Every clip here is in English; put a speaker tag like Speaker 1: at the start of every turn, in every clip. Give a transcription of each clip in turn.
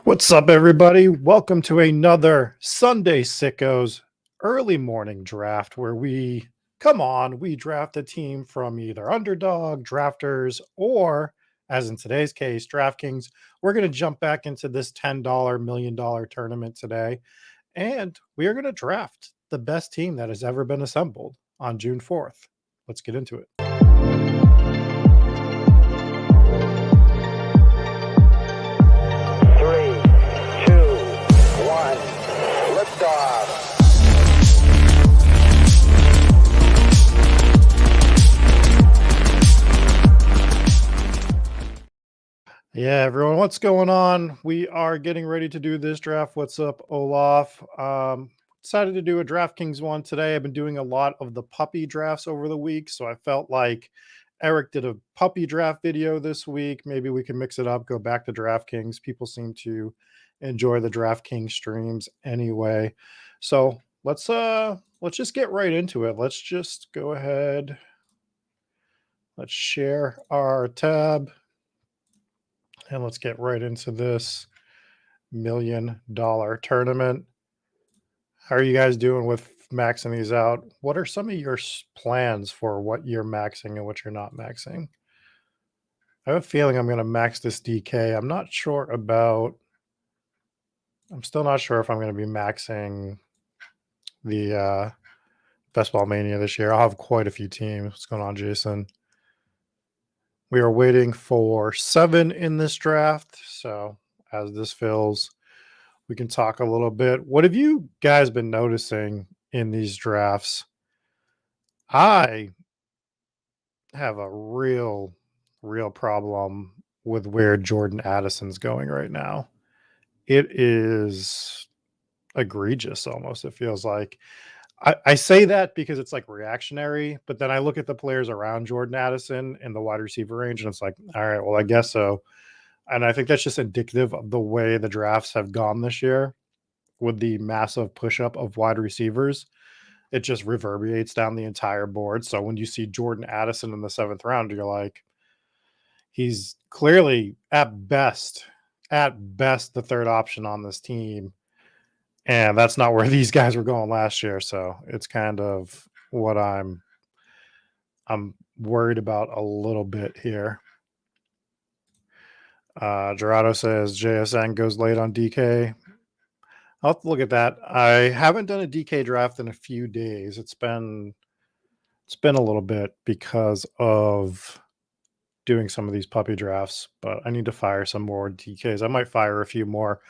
Speaker 1: What's up, everybody? Welcome to another Sunday Sickos early morning draft where we draft a team from either underdog, drafters, or as in today's case, DraftKings. We're going to jump back into this $10 million tournament today, and we are going to draft the best team that has ever been assembled on June 4th. Let's get into it. Yeah, everyone, what's going on? We are getting ready to do this draft. What's up, Olaf? Decided to do a DraftKings one today. I've been doing a lot of the puppy drafts over the week, so I felt like Eric did a puppy draft video this week. Maybe we can mix it up, go back to DraftKings. People seem to enjoy the DraftKings streams anyway. So let's just get right into it. Let's just go ahead. Let's share our tab. And let's get right into this $1 million tournament. How are you guys doing with maxing these out? What are some of your plans for what you're maxing and what you're not maxing? I have a feeling I'm going to max this DK. I'm still not sure if I'm going to be maxing the Best Ball Mania this year. I'll have quite a few teams. What's going on, Jason? We are waiting for 7 in this draft. So as this fills, we can talk a little bit. What have you guys been noticing in these drafts? I have a real problem with where Jordan Addison's going right now. It is egregious almost, it feels like. I say that because it's like reactionary, but then I look at the players around Jordan Addison in the wide receiver range, and it's like, all right, well, I guess so. And I think that's just indicative of the way the drafts have gone this year with the massive push up of wide receivers. It just reverberates down the entire board. So when you see Jordan Addison in the 7th round, you're like, he's clearly at best the third option on this team. And that's not where these guys were going last year. So it's kind of what I'm worried about a little bit here. Gerardo says JSN goes late on DK. I'll have to look at that. I haven't done a DK draft in a few days. It's been a little bit because of doing some of these puppy drafts, but I need to fire some more DKs. I might fire a few more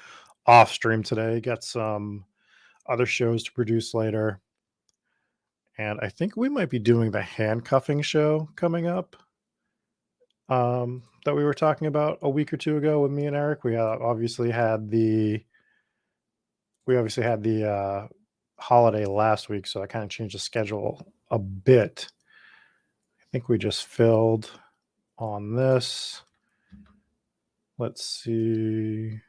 Speaker 1: off stream today, get some other shows to produce later. And I think we might be doing the handcuffing show coming up that we were talking about a week or two ago with me and Eric. We obviously had the holiday last week, so I kind of changed the schedule a bit. I think we just filled on this. Let's see.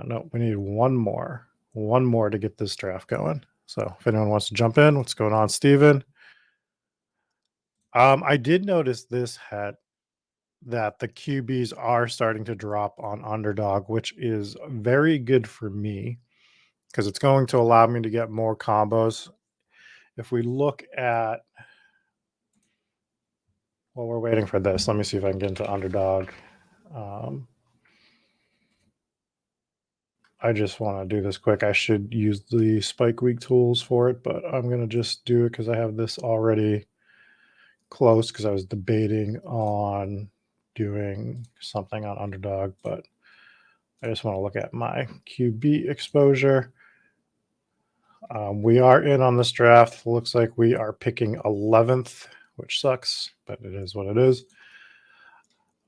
Speaker 1: No, we need one more to get this draft going. So if anyone wants to jump in, what's going on, Steven? I did notice that the QBs are starting to drop on underdog, which is very good for me because it's going to allow me to get more combos. If we look at, well, we're waiting for this. Let me see if I can get into underdog. I just want to do this quick. I should use the Spike Week tools for it, but I'm going to just do it because I have this already close because I was debating on doing something on underdog, but I just want to look at my QB exposure. We are in on this draft. Looks like we are picking 11th, which sucks, but it is what it is.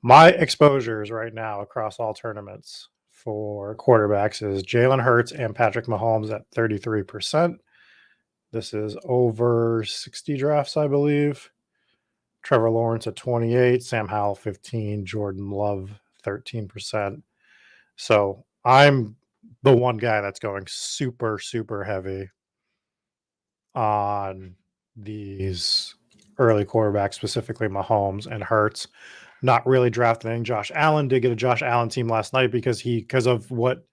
Speaker 1: My exposures right now across all tournaments for quarterbacks is Jalen Hurts and Patrick Mahomes at 33%. This is over 60 drafts, I believe. Trevor Lawrence at 28, Sam Howell 15, Jordan Love 13%. So I'm the one guy that's going super, super heavy on these early quarterbacks, specifically Mahomes and Hurts. not really drafting Josh Allen. Did get a Josh Allen team last night because of what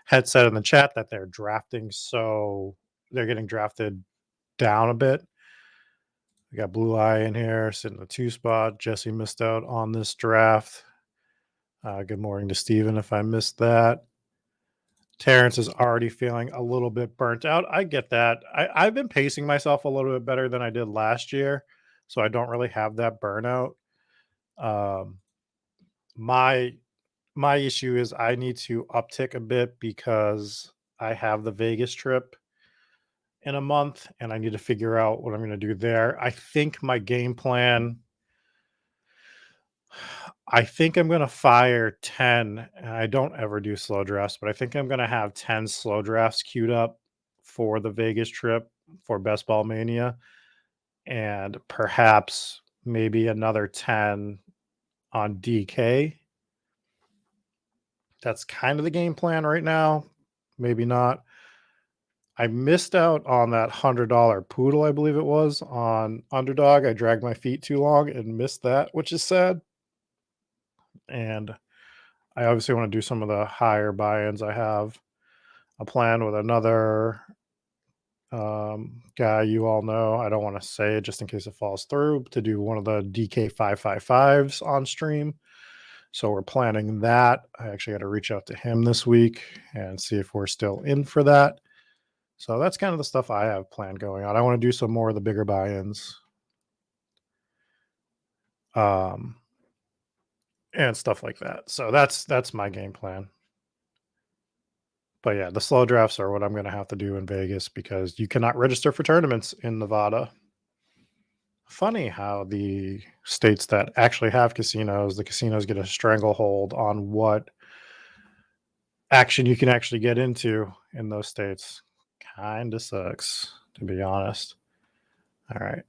Speaker 1: had said in the chat that they're drafting, so they're getting drafted down a bit. We got Blue Eye in here sitting in the 2 spot. Jesse missed out on this draft. Good morning to Steven if I missed that. Terrence is already feeling a little bit burnt out. I get that. I've been pacing myself a little bit better than I did last year, so I don't really have that burnout. My issue is I need to uptick a bit because I have the Vegas trip in a month and I need to figure out what I'm going to do there. I think my game plan, I think I'm going to fire 10. And I don't ever do slow drafts, but I think I'm going to have 10 slow drafts queued up for the Vegas trip for Best Ball Mania, and perhaps maybe another 10 on DK. That's kind of the game plan right now. Maybe not. I missed out on that $100 poodle, I believe it was, on Underdog. I dragged my feet too long and missed that, which is sad. And I obviously want to do some of the higher buy-ins. I have a plan with another guy you all know. I don't want to say it just in case it falls through, to do one of the DK 555s on stream. So we're planning that. I actually got to reach out to him this week and see if we're still in for that. So that's kind of the stuff I have planned going on. I want to do some more of the bigger buy-ins. And stuff like that. So that's my game plan. But yeah, the slow drafts are what I'm going to have to do in Vegas because you cannot register for tournaments in Nevada. Funny how the states that actually have casinos, the casinos get a stranglehold on what action you can actually get into in those states. Kind of sucks, to be honest. All right.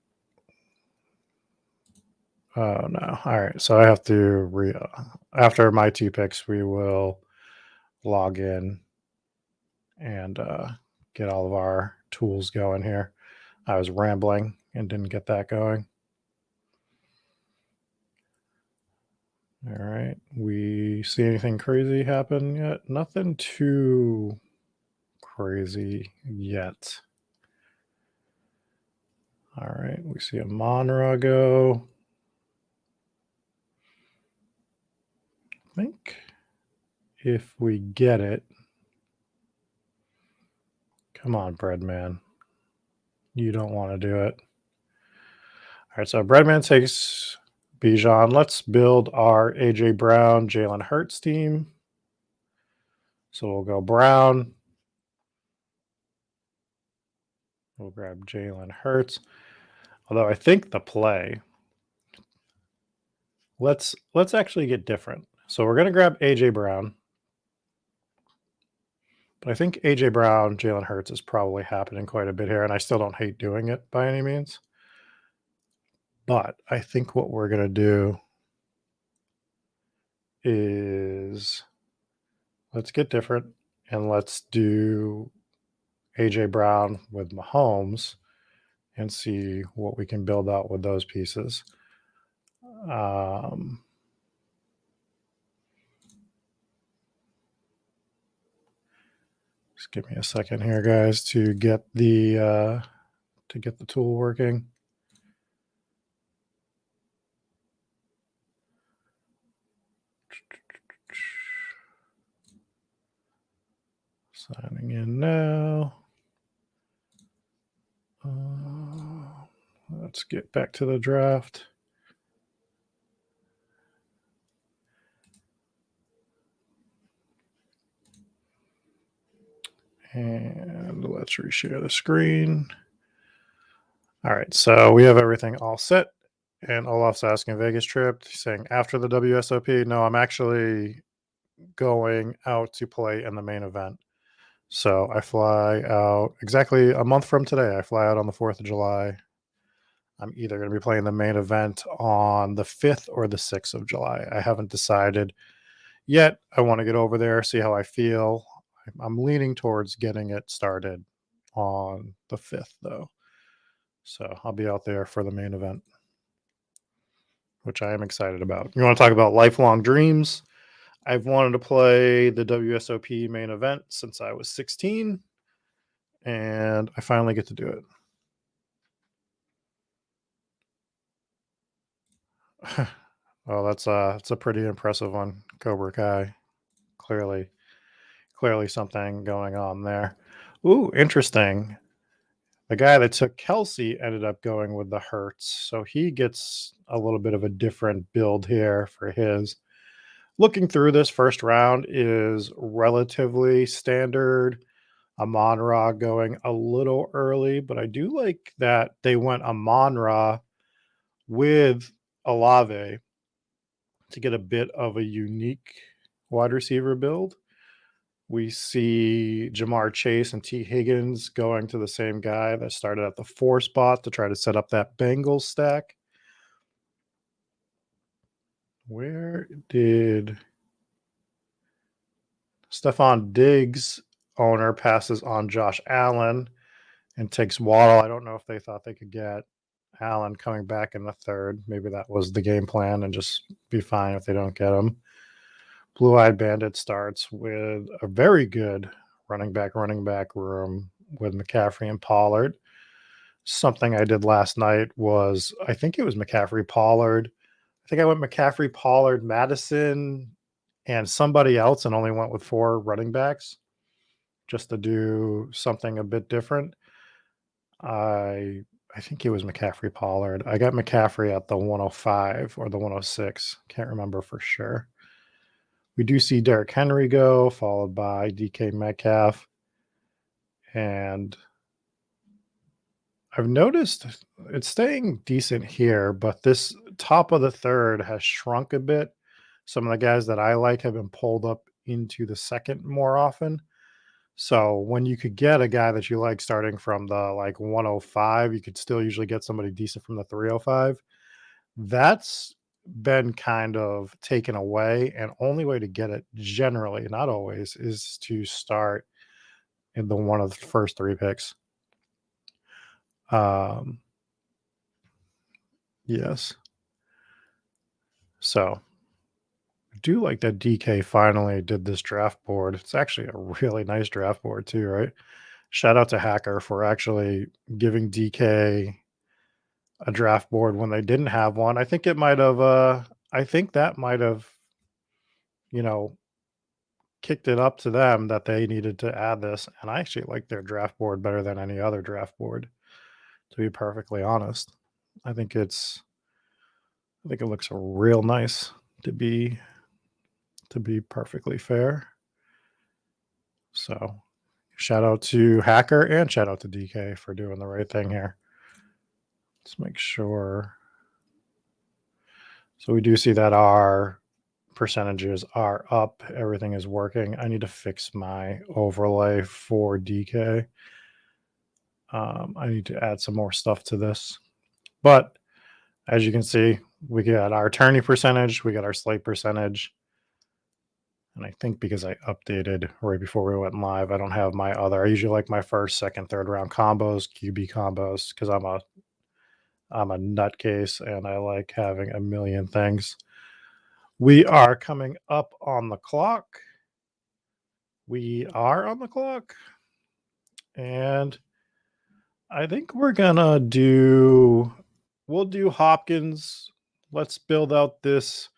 Speaker 1: Oh no. All right. So I have to after my 2 picks, we will log in and get all of our tools going here. I was rambling and didn't get that going. All right. We see anything crazy happen yet? Nothing too crazy yet. All right. We see a Monra go. I think if we get it. Come on, Breadman. You don't want to do it. All right. So Breadman takes Bijan. Let's build our AJ Brown, Jalen Hurts team. So we'll go Brown. We'll grab Jalen Hurts. Although I think the play, let's actually get different. So we're going to grab AJ Brown. But I think AJ Brown, Jalen Hurts is probably happening quite a bit here, and I still don't hate doing it by any means. But I think what we're going to do is let's get different and let's do AJ Brown with Mahomes and see what we can build out with those pieces. Just give me a second here, guys, to get the tool working. Signing in now. Let's get back to the draft. And let's reshare the screen. All right, so we have everything all set. And Olaf's asking Vegas trip, saying after the WSOP. No, I'm actually going out to play in the main event. So I fly out exactly a month from today. I fly out on the 4th of July. I'm either going to be playing the main event on the 5th or the 6th of July. I haven't decided yet. I want to get over there, see how I feel. I'm leaning towards getting it started on the 5th, though. So I'll be out there for the main event. which I am excited about. You want to talk about lifelong dreams? I've wanted to play the WSOP main event since I was 16, and I finally get to do it. Well, that's a pretty impressive one, Cobra Kai. Clearly something going on there. Ooh, interesting. The guy that took Kelsey ended up going with the Hertz, so he gets a little bit of a different build here for his. Looking through this first round is relatively standard. Amon-Ra going a little early, but I do like that they went Amon-Ra with Olave to get a bit of a unique wide receiver build. We see Jamar Chase and T. Higgins going to the same guy that started at the 4 spot to try to set up that Bengals stack. Where did Stephon Diggs owner passes on Josh Allen and takes Waddle? I don't know if they thought they could get Allen coming back in the 3rd. Maybe that was the game plan and just be fine if they don't get him. Blue-Eyed Bandit starts with a very good running back room with McCaffrey and Pollard. Something I did last night was, I think it was McCaffrey, Pollard. I think I went McCaffrey, Pollard, Madison, and somebody else, and only went with 4 running backs just to do something a bit different. I think it was McCaffrey, Pollard. I got McCaffrey at the 105 or the 106. Can't remember for sure. We do see Derrick Henry go, followed by DK Metcalf. And I've noticed it's staying decent here, but this top of the 3rd has shrunk a bit. Some of the guys that I like have been pulled up into the 2nd more often. So when you could get a guy that you like starting from the 105, you could still usually get somebody decent from the 305. That's been kind of taken away, and only way to get it generally, not always, is to start in the one of the first 3 picks. Yes. So I do like that DK finally did this draft board. It's actually a really nice draft board too, right? Shout out to Hacker for actually giving DK a draft board when they didn't have one. I think that might have, you know, kicked it up to them that they needed to add this. And I actually like their draft board better than any other draft board, to be perfectly honest. I think it looks real nice to be perfectly fair. So shout out to Hacker and shout out to DK for doing the right thing here. Let's make sure. So we do see that our percentages are up. Everything is working. I need to fix my overlay for DK. I need to add some more stuff to this. But as you can see, we got our tourney percentage, we got our slate percentage. And I think because I updated right before we went live, I don't have my other. I usually like my 1st, 2nd, 3rd round combos, QB combos, because I'm a nutcase and I like having a million things. We are coming up on the clock. And I think we'll do Hopkins. Let's build out this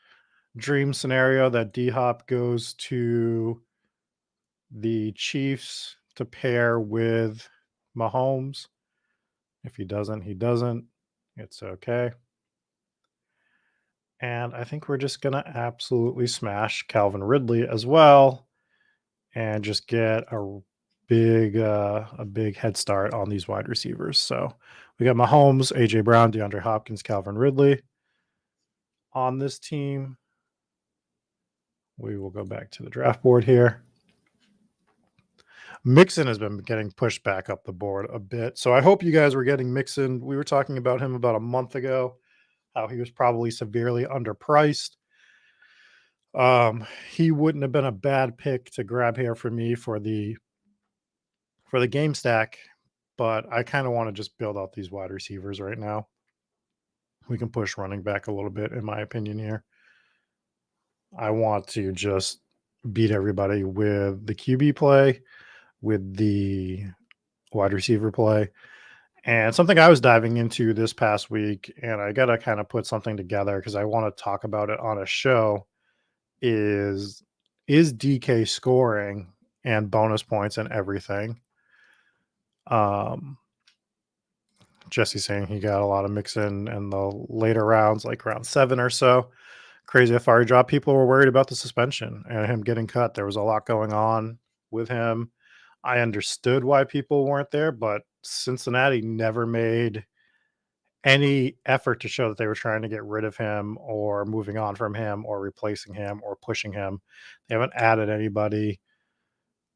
Speaker 1: dream scenario that D-Hop goes to the Chiefs to pair with Mahomes. If he doesn't, he doesn't. It's okay. And I think we're just going to absolutely smash Calvin Ridley as well and just get a big head start on these wide receivers. So we got Mahomes, AJ Brown, DeAndre Hopkins, Calvin Ridley on this team. We will go back to the draft board here. Mixon has been getting pushed back up the board a bit. So I hope you guys were getting Mixon. We were talking about him about a month ago, how he was probably severely underpriced. He wouldn't have been a bad pick to grab here for me for the game stack, but I kind of want to just build out these wide receivers right now. We can push running back a little bit, in my opinion, here. I want to just beat everybody with the QB play, with the wide receiver play. And something I was diving into this past week, and I got to kind of put something together because I want to talk about it on a show, is DK scoring and bonus points and everything. Um, Jesse's saying he got a lot of mix in the later rounds, like round 7 or so. Crazy how far he dropped. People were worried about the suspension and him getting cut. There was a lot going on with him. I understood why people weren't there, but Cincinnati never made any effort to show that they were trying to get rid of him or moving on from him or replacing him or pushing him. They haven't added anybody.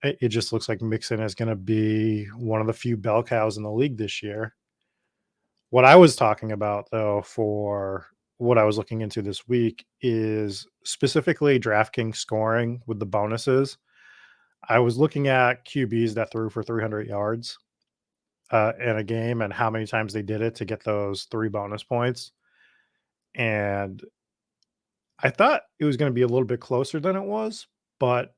Speaker 1: It just looks like Mixon is going to be one of the few bell cows in the league this year. What I was talking about, though, for what I was looking into this week is specifically DraftKings scoring with the bonuses. I was looking at QBs that threw for 300 yards in a game and how many times they did it to get those 3 bonus points. And I thought it was going to be a little bit closer than it was, but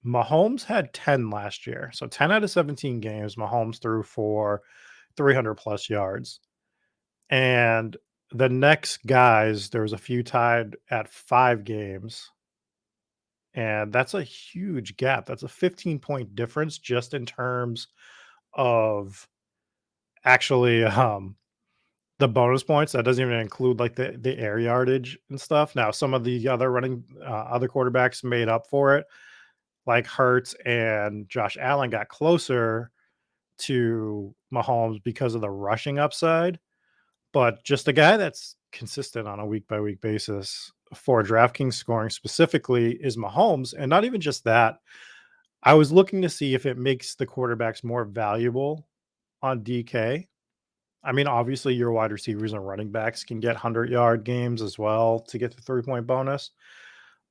Speaker 1: Mahomes had 10 last year. So 10 out of 17 games, Mahomes threw for 300 plus yards. And the next guys, there was a few tied at 5 games. And that's a huge gap. That's a 15-point difference just in terms of actually the bonus points. That doesn't even include like the air yardage and stuff. Now, some of the other other quarterbacks made up for it, like Hurts and Josh Allen got closer to Mahomes because of the rushing upside. But just a guy that's consistent on a week by week basis for DraftKings scoring specifically is Mahomes. And not even just that, I was looking to see if it makes the quarterbacks more valuable on DK. I mean, obviously, your wide receivers and running backs can get 100-yard games as well to get the 3-point bonus.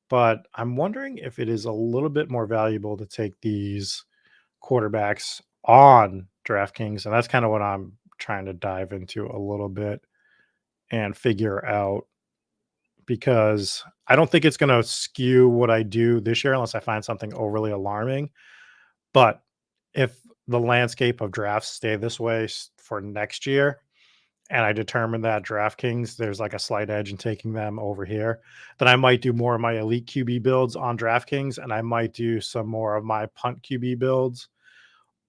Speaker 1: But I'm wondering if it is a little bit more valuable to take these quarterbacks on DraftKings. And that's kind of what I'm trying to dive into a little bit and figure out, because I don't think it's going to skew what I do this year unless I find something overly alarming. But if the landscape of drafts stay this way for next year, and I determine that DraftKings, there's like a slight edge in taking them over here, then I might do more of my elite QB builds on DraftKings, and I might do some more of my punt QB builds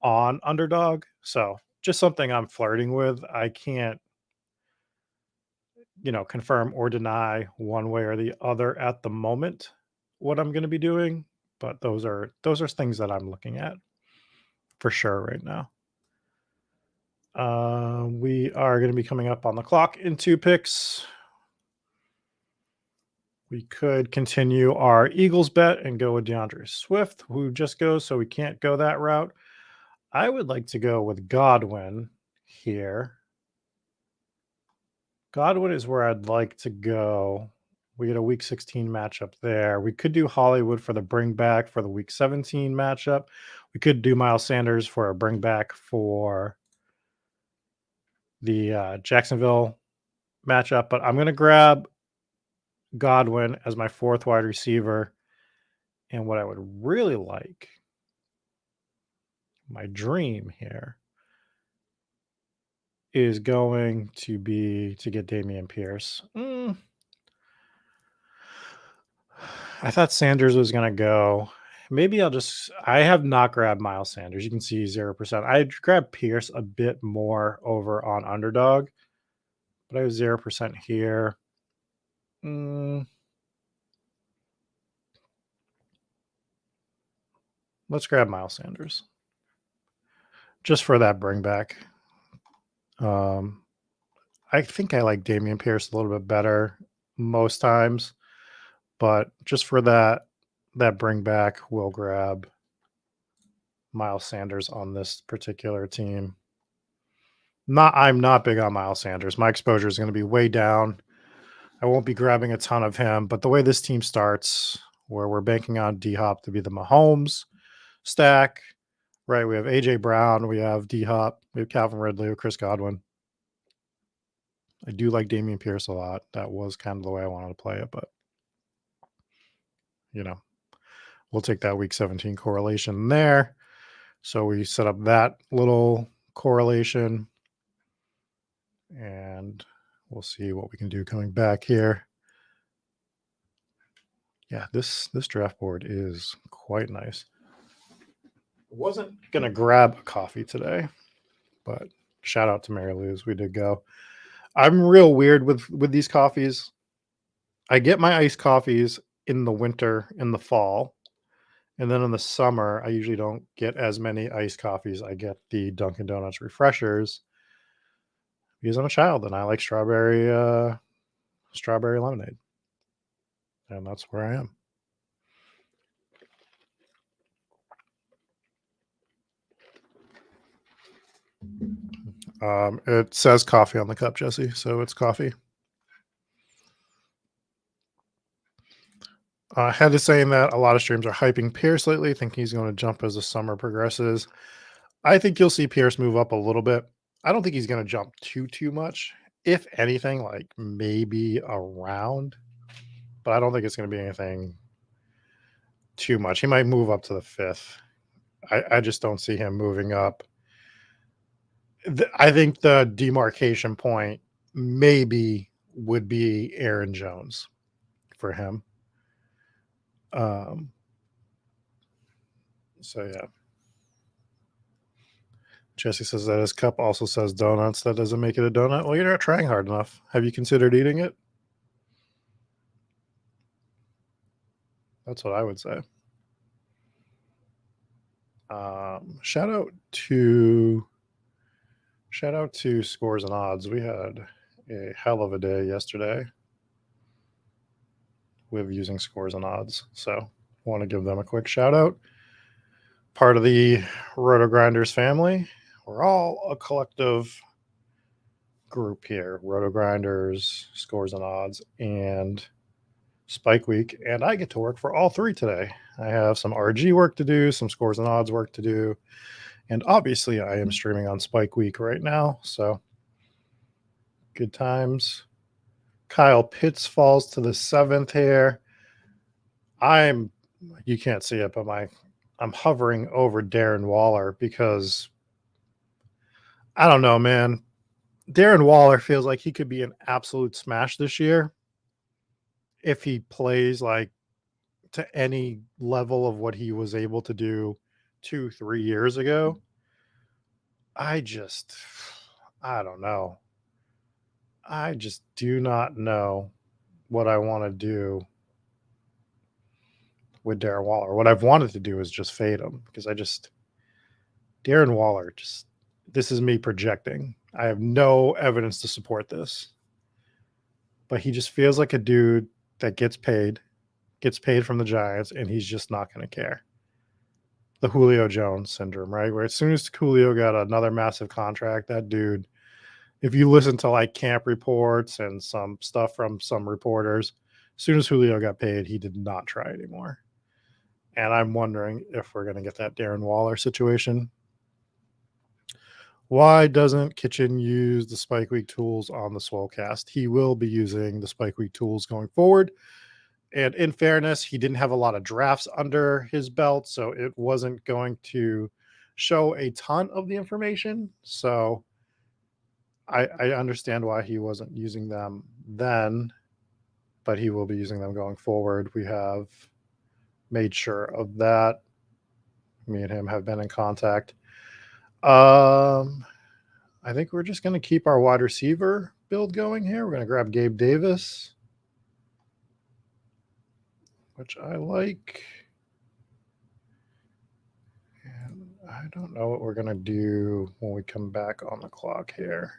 Speaker 1: on Underdog. So just something I'm flirting with. I can't, confirm or deny one way or the other at the moment what I'm going to be doing, but those are things that I'm looking at for sure right now. We are going to be coming up on the clock in 2 picks. We could continue our Eagles bet and go with DeAndre Swift, who just goes, so we can't go that route. I would like to go with Godwin here. Godwin is where I'd like to go. We get a week 16 matchup there. We could do Hollywood for the bring back for the week 17 matchup. We could do Miles Sanders for a bring back for the Jacksonville matchup, but I'm going to grab Godwin as my 4th wide receiver. And what I would really like, my dream here, is going to be to get Dameon Pierce. I thought Sanders was going to go. Maybe I have not grabbed Miles Sanders. You can see 0%. I grabbed Pierce a bit more over on Underdog, but I have 0% here. Let's grab Miles Sanders just for that bring back. I think I like Dameon Pierce a little bit better most times, but just for that bring back, we'll grab Miles Sanders on this particular team. I'm not big on Miles Sanders. My exposure is going to be way down. I won't be grabbing a ton of him, but the way this team starts, where we're banking on D-Hop to be the Mahomes stack, right? We have A.J. Brown, we have D-Hop, we have Calvin Ridley, Chris Godwin. I do like Dameon Pierce a lot. That was kind of the way I wanted to play it, but we'll take that week 17 correlation there. So we set up that little correlation, and we'll see what we can do coming back here. Yeah, this draft board is quite nice. I wasn't going to grab a coffee today, but shout out to Mary Lou's. We did go. I'm real weird with these coffees. I get my iced coffees in the winter, in the fall, and then in the summer, I usually don't get as many iced coffees. I get the Dunkin' Donuts refreshers because I'm a child and I like strawberry lemonade, and that's where I am. It says coffee on the cup, Jesse, so it's coffee. Head is saying that a lot of streams are hyping Pierce lately, thinking he's going to jump as the summer progresses. I think you'll see Pierce move up a little bit. I don't think he's going to jump too much. If anything, like maybe a round, but I don't think it's going to be anything too much. He might move up to the 5th. I just don't see him moving up. I think the demarcation point maybe would be Aaron Jones for him. So yeah. Jesse says that his cup also says donuts. That doesn't make it a donut. Well, you're not trying hard enough. Have you considered eating it? That's what I would say. Shout out to Scores and Odds. We had a hell of a day yesterday with using Scores and Odds. So I want to give them a quick shout out. Part of the Roto Grinders family. We're all a collective group here. Roto Grinders, Scores and Odds, and Spike Week. And I get to work for all three today. I have some RG work to do, some Scores and Odds work to do. And obviously I am streaming on Spike Week right now. So good times. Kyle Pitts falls to the 7th here. You can't see it, but I'm hovering over Darren Waller because I don't know, man. Darren Waller feels like he could be an absolute smash this year if he plays like to any level of what he was able to do 2-3 years ago. I don't know. I just do not know what I want to do with Darren Waller. What I've wanted to do is just fade him because Darren Waller, this is me projecting. I have no evidence to support this, but he just feels like a dude that gets paid from the Giants, and he's just not going to care. The Julio Jones syndrome, right? Where as soon as Julio got another massive contract, that dude, if you listen to like camp reports and some stuff from some reporters, as soon as Julio got paid, he did not try anymore. And I'm wondering if we're going to get that Darren Waller situation. Why doesn't Kitchen use the Spike Week tools on the Swolecast? He will be using the Spike Week tools going forward. And in fairness, he didn't have a lot of drafts under his belt, so it wasn't going to show a ton of the information. So I understand why he wasn't using them then, but he will be using them going forward. We have made sure of that. Me and him have been in contact. I think we're just going to keep our wide receiver build going here. We're going to grab Gabe Davis, which I like. And I don't know what we're going to do when we come back on the clock here.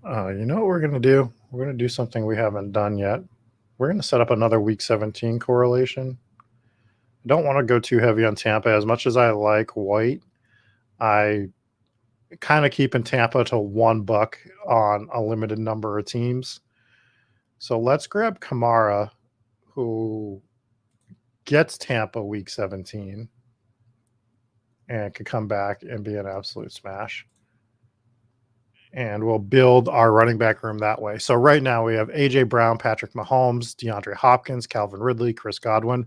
Speaker 1: You know what we're going to do? We're going to do something we haven't done yet. We're going to set up another week 17 correlation. I don't want to go too heavy on Tampa. As much as I like White, I kind of keeping Tampa to $1 on a limited number of teams. So let's grab Kamara, who gets Tampa week 17. and could come back and be an absolute smash. And we'll build our running back room that way. So right now we have A.J. Brown, Patrick Mahomes, DeAndre Hopkins, Calvin Ridley, Chris Godwin,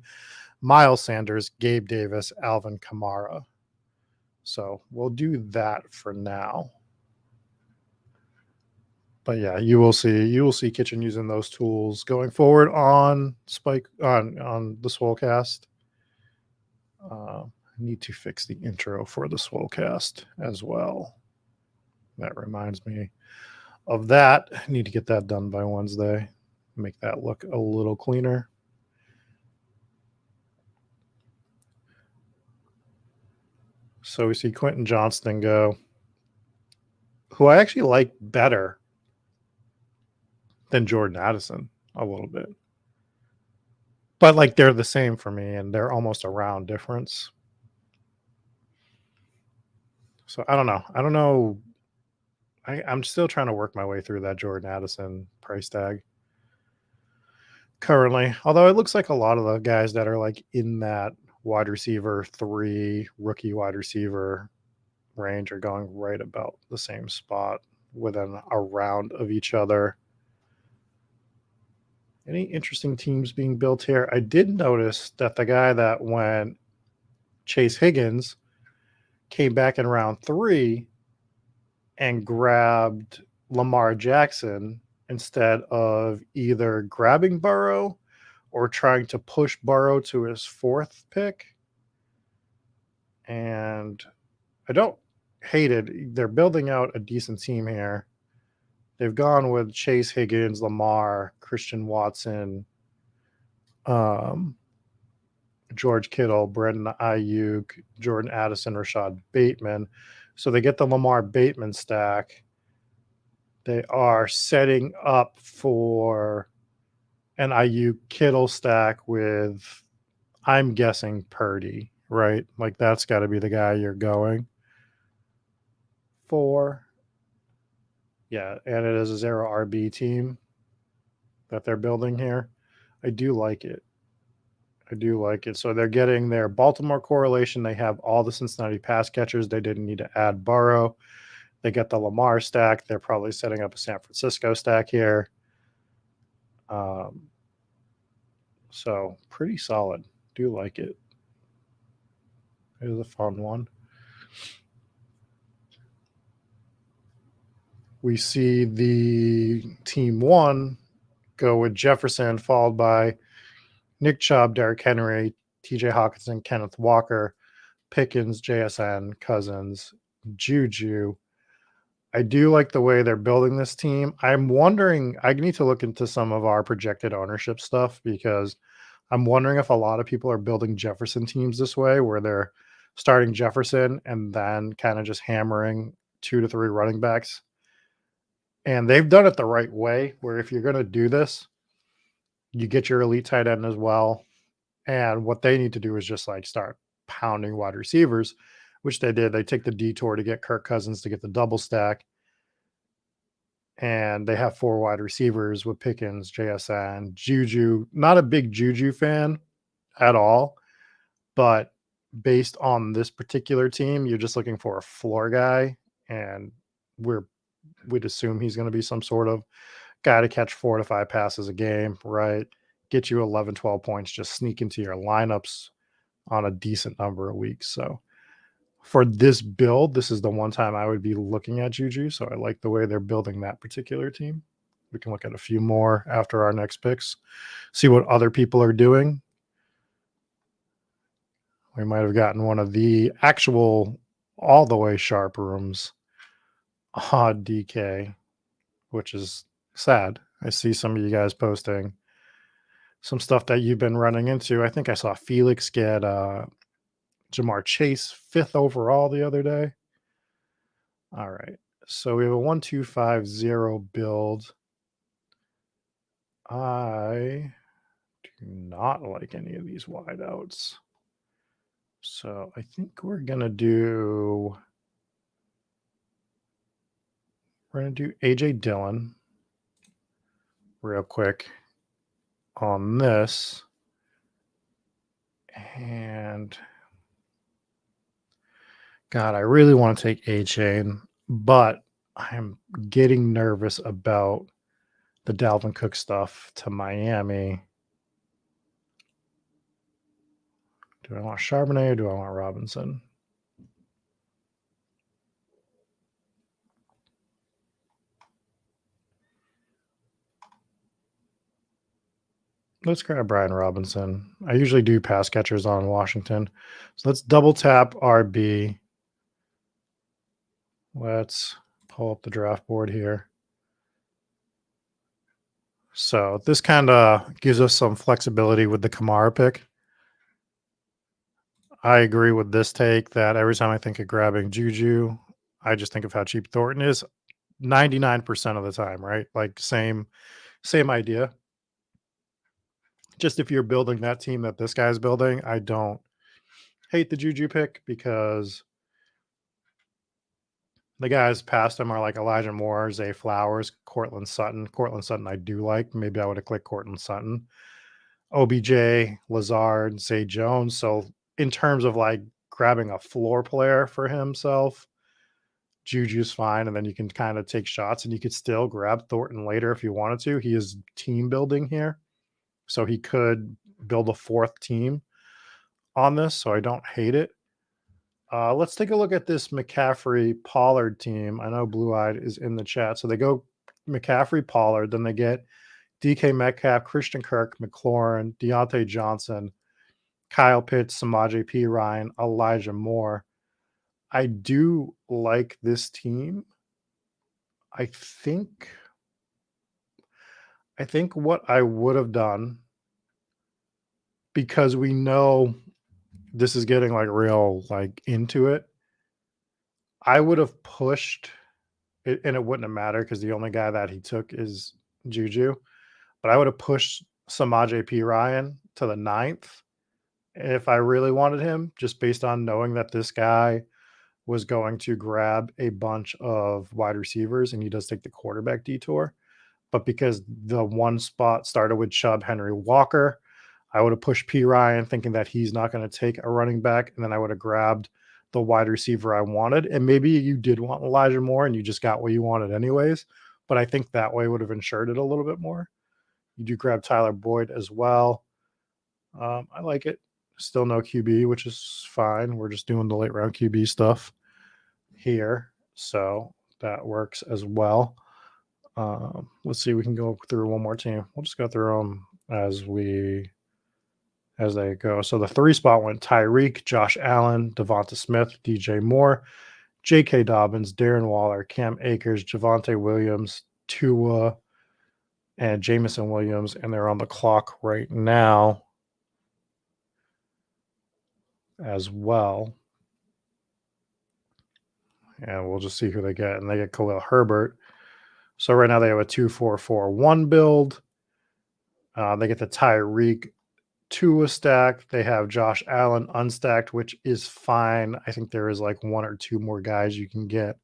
Speaker 1: Miles Sanders, Gabe Davis, Alvin Kamara. So we'll do that for now. But yeah, you will see Kitchen using those tools going forward on Spike on the Swolecast. I need to fix the intro for the Swolecast as well. That reminds me of that. I need to get that done by Wednesday. Make that look a little cleaner. So we see Quentin Johnston go, who I actually like better than Jordan Addison a little bit. But like they're the same for me, and they're almost a round difference. So I don't know. I'm still trying to work my way through that Jordan Addison price tag currently. Although it looks like a lot of the guys that are like in that wide receiver 3, rookie wide receiver range are going right about the same spot within a round of each other. Any interesting teams being built here? I did notice that the guy that went Chase Higgins came back in round 3 and grabbed Lamar Jackson instead of either grabbing Burrow or trying to push Burrow to his 4th pick. And I don't hate it. They're building out a decent team here. They've gone with Chase Higgins, Lamar, Christian Watson, George Kittle, Brandon Ayuk, Jordan Addison, Rashad Bateman. So they get the Lamar Bateman stack. They are setting up for an Ayuk Kittle stack with, I'm guessing, Purdy, right? Like that's got to be the guy you're going for. Yeah, and it is a 0 RB team that they're building here. I do like it. So they're getting their Baltimore correlation. They have all the Cincinnati pass catchers. They didn't need to add Burrow. They get the Lamar stack. They're probably setting up a San Francisco stack here. So pretty solid. Do like it. It was a fun one. We see the team 1 go with Jefferson, followed by Nick Chubb, Derrick Henry, TJ Hawkinson, Kenneth Walker, Pickens, JSN, Cousins, Juju. I do like the way they're building this team. I'm wondering, I need to look into some of our projected ownership stuff because I'm wondering if a lot of people are building Jefferson teams this way, where they're starting Jefferson and then kind of just hammering 2 to 3 running backs. And they've done it the right way, where if you're going to do this, you get your elite tight end as well. And what they need to do is just like start pounding wide receivers, which they did. They take the detour to get Kirk Cousins to get the double stack. And they have 4 wide receivers with Pickens, JSN, Juju. Not a big Juju fan at all, but based on this particular team, you're just looking for a floor guy. And we'd assume he's going to be some sort of guy to catch 4 to 5 passes a game, right? Get you 11, 12 points, just sneak into your lineups on a decent number of weeks. So for this build, this is the one time I would be looking at Juju. So I like the way they're building that particular team. We can look at a few more after our next picks, see what other people are doing. We might have gotten one of the actual all the way sharp rooms on DK, which is sad. I see some of you guys posting some stuff that you've been running into. I think I saw Felix get Jamar Chase 5th overall the other day. All right. So we have a 1-2-5-0 build. I do not like any of these wideouts. So I think we're going to do AJ Dillon real quick on this. And God, I really want to take A-Chain, but I'm getting nervous about the Dalvin Cook stuff to Miami. Do I want Charbonnet or do I want Robinson? Let's grab Brian Robinson. I usually do pass catchers on Washington. So let's double tap RB. Let's pull up the draft board here. So this kind of gives us some flexibility with the Kamara pick. I agree with this take that every time I think of grabbing Juju, I just think of how cheap Thornton is 99% of the time, right? Like same idea. Just if you're building that team that this guy's building, I don't hate the Juju pick because the guys past him are like Elijah Moore, Zay Flowers, Cortland Sutton. Cortland Sutton I do like. Maybe I would have clicked Cortland Sutton. OBJ, Lazard, Zay Jones. So in terms of like grabbing a floor player for himself, Juju's fine. And then you can kind of take shots and you could still grab Thornton later if you wanted to. He is team building here. So he could build a fourth team on this. So I don't hate it. Let's take a look at this McCaffrey Pollard team. I know Blue Eyed is in the chat. So they go McCaffrey Pollard, then they get DK Metcalf, Christian Kirk, McLaurin, Deontay Johnson, Kyle Pitts, Samaje P. Ryan, Elijah Moore. I do like this team. I think what I would have done, because we know this is getting like real like into it, I would have pushed it, and it wouldn't have mattered because the only guy that he took is Juju. But I would have pushed Samaje P. Ryan to the 9th if I really wanted him, just based on knowing that this guy was going to grab a bunch of wide receivers and he does take the quarterback detour. But because the one spot started with Chubb, Henry, Walker, I would have pushed P. Ryan thinking that he's not going to take a running back. And then I would have grabbed the wide receiver I wanted. And maybe you did want Elijah Moore and you just got what you wanted anyways. But I think that way would have insured it a little bit more. You do grab Tyler Boyd as well. I like it. Still no QB, which is fine. We're just doing the late round QB stuff here. So that works as well. Let's see. We can go through one more team. We'll just go through them as they go. So the 3 spot went Tyreek, Josh Allen, Devonta Smith, DJ Moore, J.K. Dobbins, Darren Waller, Cam Akers, Javonte Williams, Tua, and Jamison Williams. And they're on the clock right now as well. And we'll just see who they get. And they get Khalil Herbert. So right now they have a 2-4-4-1 build. They get the Tyreek Tua stacked. They have Josh Allen unstacked, which is fine. I think there is like 1 or 2 more guys you can get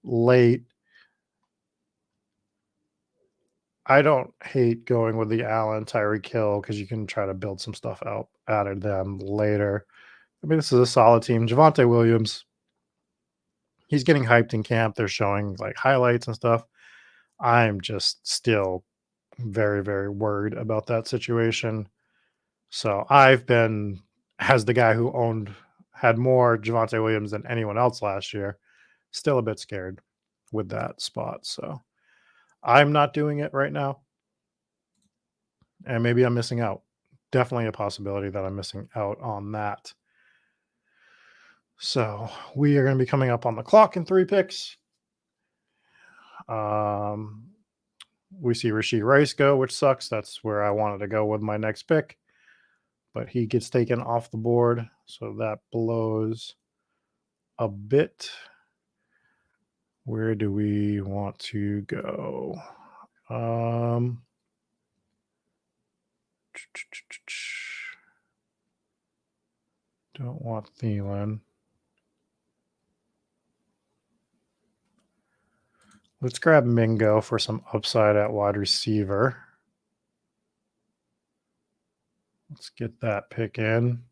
Speaker 1: late. I don't hate going with the Allen Tyreek Hill because you can try to build some stuff out of them later. I mean, this is a solid team. Javonte Williams, he's getting hyped in camp. They're showing like highlights and stuff. I'm just still very, very worried about that situation. So I've been, as the guy who had more Javonte Williams than anyone else last year, still a bit scared with that spot. So I'm not doing it right now. And maybe I'm missing out. Definitely a possibility that I'm missing out on that. So we are going to be coming up on the clock in 3 picks. We see Rashee Rice go, which sucks. That's where I wanted to go with my next pick. But he gets taken off the board. So that blows a bit. Where do we want to go? Don't want Thielen. Let's grab Mingo for some upside at wide receiver. Let's get that pick in.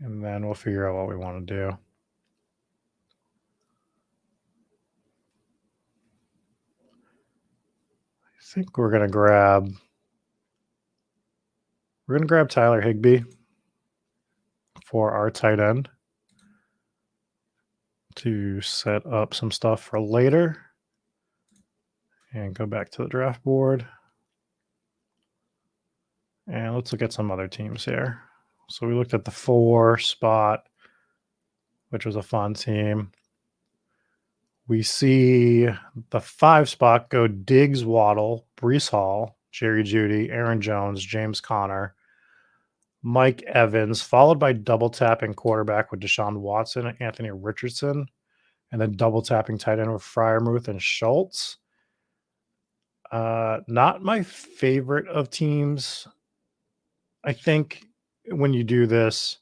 Speaker 1: and then we'll figure out what we want to do. I think we're going to grab Tyler Higbee for our tight end to set up some stuff for later. And go back to the draft board. And let's look at some other teams here. So we looked at the 4 spot, which was a fun team. We see the 5 spot go Diggs, Waddle, Brees Hall, Jerry Jeudy, Aaron Jones, James Conner, Mike Evans, followed by double tapping quarterback with Deshaun Watson and Anthony Richardson, and then double tapping tight end with Freiermuth and Schultz. Not my favorite of teams. I think when you do this,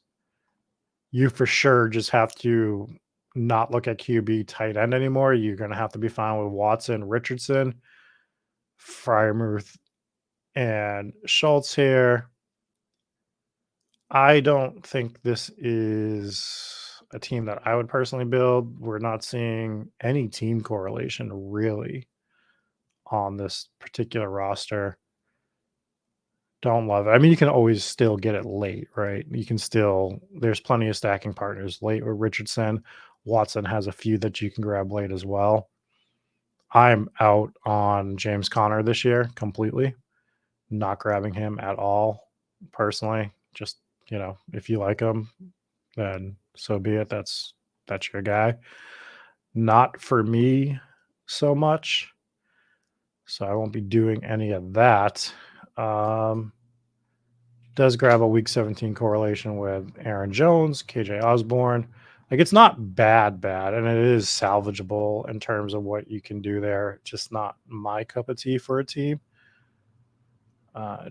Speaker 1: you for sure just have to not look at QB tight end anymore. You're going to have to be fine with Watson, Richardson, Freiermuth, and Schultz here. I don't think this is a team that I would personally build. We're not seeing any team correlation really on this particular roster. Don't love it. I mean, you can always still get it late, right? You can still, there's plenty of stacking partners late with Richardson. Watson has a few that you can grab late as well. I'm out on James Conner this year completely. Not grabbing him at all personally. Just, if you like him, then so be it. That's your guy. Not for me so much. So I won't be doing any of that. Does grab a week 17 correlation with Aaron Jones, KJ Osborne. Like, it's not bad, and it is salvageable in terms of what you can do there. Just not my cup of tea for a team.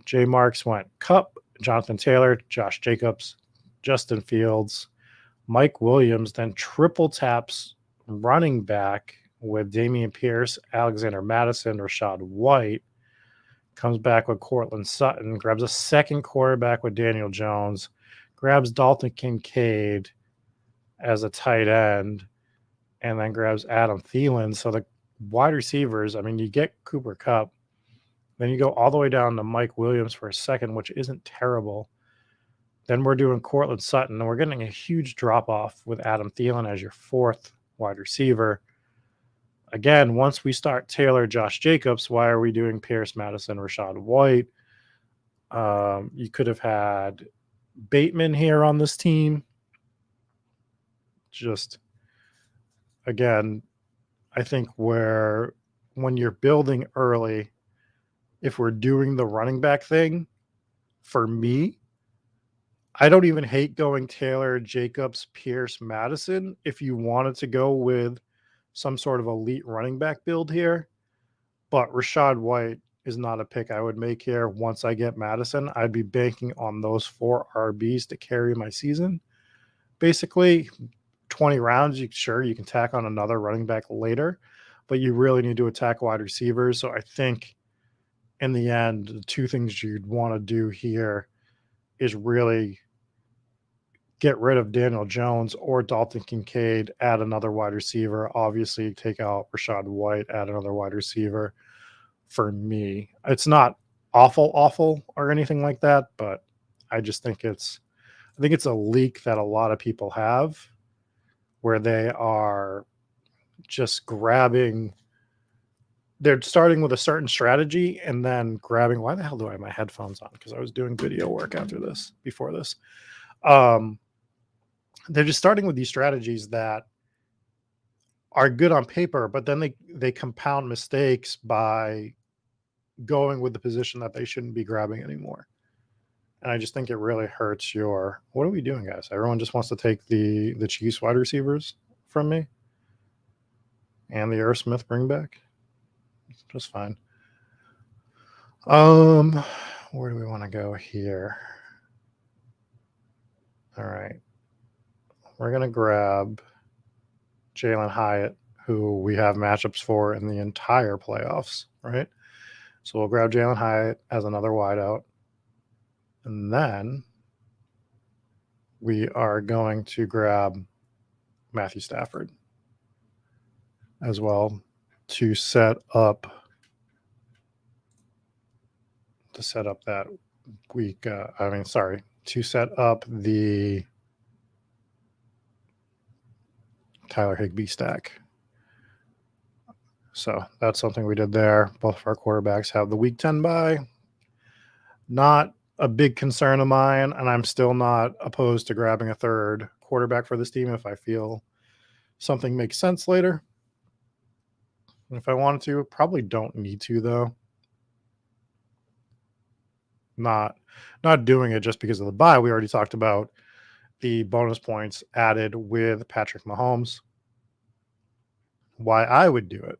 Speaker 1: J Marks went Cup, Jonathan Taylor, Josh Jacobs, Justin Fields, Mike Williams, then triple taps running back with Damian Pierce, Alexander Madison, Rashad White. Comes back with Cortland Sutton, grabs a second quarterback with Daniel Jones, grabs Dalton Kincaid as a tight end, and then grabs Adam Thielen. So the wide receivers, I mean, you get Cooper Kupp, then you go all the way down to Mike Williams for a second, which isn't terrible. Then we're doing Cortland Sutton, and we're getting a huge drop-off with Adam Thielen as your 4th wide receiver. Again, once we start Taylor, Josh Jacobs, why are we doing Pierce, Madison, Rashad White? You could have had Bateman here on this team. Just, again, I think when you're building early, if we're doing the running back thing, for me, I don't even hate going Taylor, Jacobs, Pierce, Madison. If you wanted to go with some sort of elite running back build here, but Rashad White is not a pick I would make here. Once I get Madison, I'd be banking on those 4 RBs to carry my season. Basically, 20 rounds, you can tack on another running back later, but you really need to attack wide receivers. So I think in the end, the 2 things you'd want to do here is really get rid of Daniel Jones or Dalton Kincaid, add another wide receiver. Obviously, take out Rashad White, add another wide receiver. For me, it's not awful or anything like that, but I just think it's a leak that a lot of people have where they are just grabbing. They're starting with a certain strategy and then grabbing. Why the hell do I have my headphones on? Because I was doing video work before this. They're just starting with these strategies that are good on paper, but then they compound mistakes by going with the position that they shouldn't be grabbing anymore. And I just think it really hurts what are we doing, guys? Everyone just wants to take the Chiefs wide receivers from me and the Irv Smith bring back. Just fine. Where do we want to go here? All right. We're going to grab Jalen Hyatt, who we have matchups for in the entire playoffs, right? So we'll grab Jalen Hyatt as another wideout. And then we are going to grab Matthew Stafford as well to set up that week. To set up the Tyler Higbee stack. So that's something we did there. Both of our quarterbacks have the week 10 bye. Not a big concern of mine, and I'm still not opposed to grabbing a third quarterback for this team if I feel something makes sense later. If I wanted to, probably don't need to though. Not doing it just because of the bye. We already talked about the bonus points added with Patrick Mahomes. Why I would do it.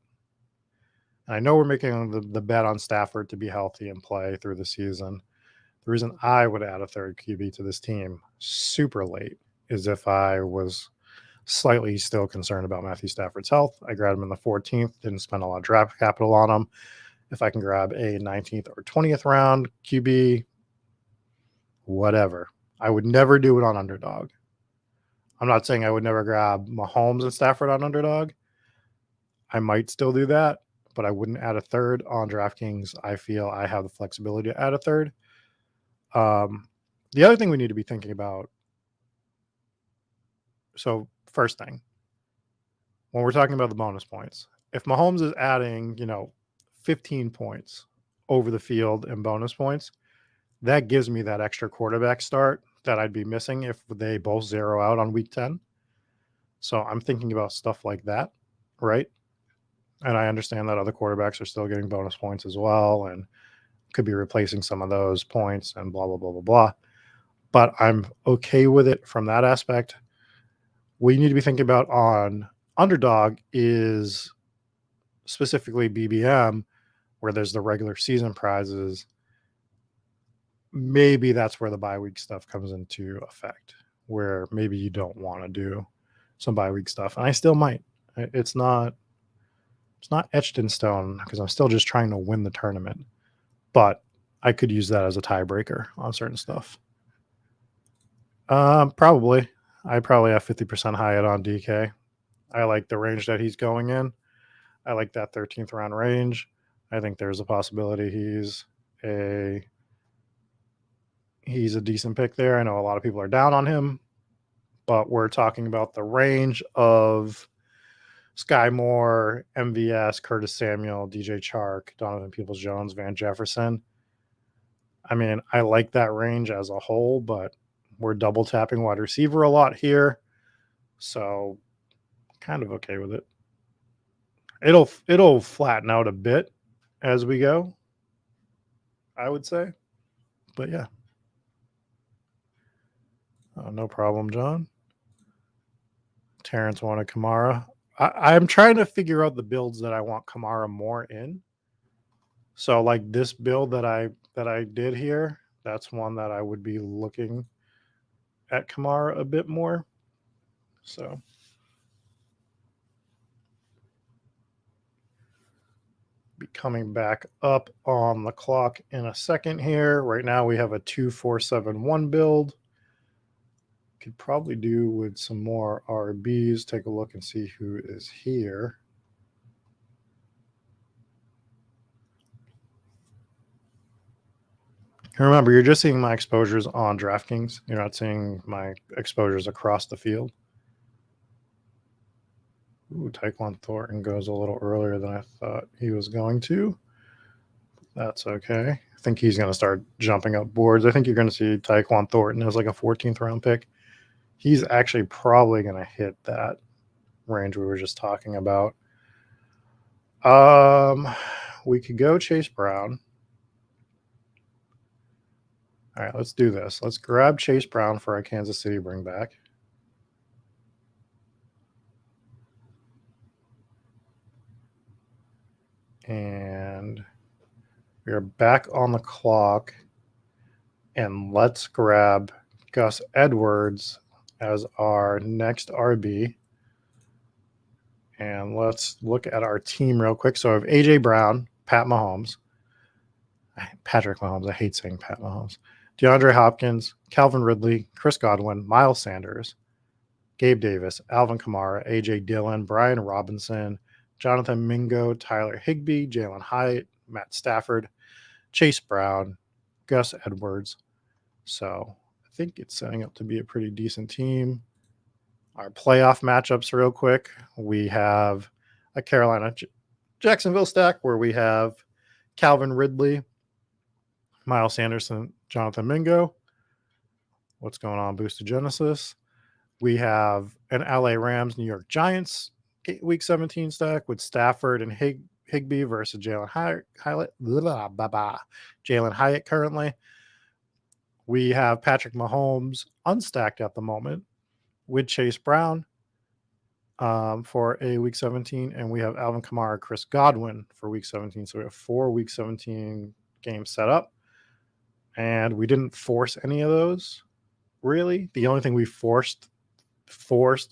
Speaker 1: And I know we're making the bet on Stafford to be healthy and play through the season. The reason I would add a third QB to this team super late is if I was slightly still concerned about Matthew Stafford's health. I grabbed him in the 14th, didn't spend a lot of draft capital on him. If I can grab a 19th or 20th round QB, whatever. I would never do it on underdog. I'm not saying I would never grab Mahomes and Stafford on underdog. I might still do that, but I wouldn't add a third on DraftKings. I feel I have the flexibility to add a third. The other thing we need to be thinking about. So first thing, when we're talking about the bonus points, if Mahomes is adding, 15 points over the field in bonus points, that gives me that extra quarterback start that I'd be missing if they both zero out on week 10. So I'm thinking about stuff like that, right? And I understand that other quarterbacks are still getting bonus points as well and could be replacing some of those points and blah, blah, blah, blah, blah. But I'm okay with it from that aspect. What you need to be thinking about on underdog is specifically BBM, where there's the regular season prizes. Maybe that's where the bye week stuff comes into effect, where maybe you don't want to do some bye week stuff. And I still might. It's not etched in stone because I'm still just trying to win the tournament. But I could use that as a tiebreaker on certain stuff. Probably. I probably have 50% Hyatt on DK. I like the range that he's going in. I like that 13th round range. I think there's a possibility he's a decent pick there. I know a lot of people are down on him, but we're talking about the range of Sky Moore, MVS, Curtis Samuel, DJ Chark, Donovan Peoples-Jones, Van Jefferson. I mean, I like that range as a whole, but we're double tapping wide receiver a lot here. So kind of okay with it. It'll flatten out a bit as we go, I would say. But yeah. No problem, John. Terrence wanted Kamara. I'm trying to figure out the builds that I want Kamara more in. So like this build that I did here, that's one that I would be looking at Kamara a bit more. So be coming back up on the clock in a second here. Right now we have a 2-4-7-1 build. Could probably do with some more RBs. Take a look and see who is here. Remember, you're just seeing my exposures on DraftKings. You're not seeing my exposures across the field. Ooh, Tyquan Thornton goes a little earlier than I thought he was going to. That's okay. I think he's going to start jumping up boards. I think you're going to see Tyquan Thornton as like a 14th round pick. He's actually probably going to hit that range we were just talking about. We could go Chase Brown. All right, let's do this. Let's grab Chase Brown for our Kansas City bring back. And we are back on the clock. And let's grab Gus Edwards as our next RB. And let's look at our team real quick. So I have AJ Brown, Patrick Mahomes. I hate saying Pat Mahomes. DeAndre Hopkins, Calvin Ridley, Chris Godwin, Miles Sanders, Gabe Davis, Alvin Kamara, A.J. Dillon, Brian Robinson, Jonathan Mingo, Tyler Higbee, Jalen Hyatt, Matt Stafford, Chase Brown, Gus Edwards. So I think it's setting up to be a pretty decent team. Our playoff matchups real quick. We have a Carolina Jacksonville stack where we have Calvin Ridley, Miles Sanderson, Jonathan Mingo. What's going on, Boosted Genesis? We have an LA Rams New York Giants week 17 stack with Stafford and Higbee versus Jalen Hyatt currently. We have Patrick Mahomes unstacked at the moment with Chase Brown for a week 17, and we have Alvin Kamara, Chris Godwin for week 17. So we have 4 week 17 games set up, and we didn't force any of those really. The only thing we forced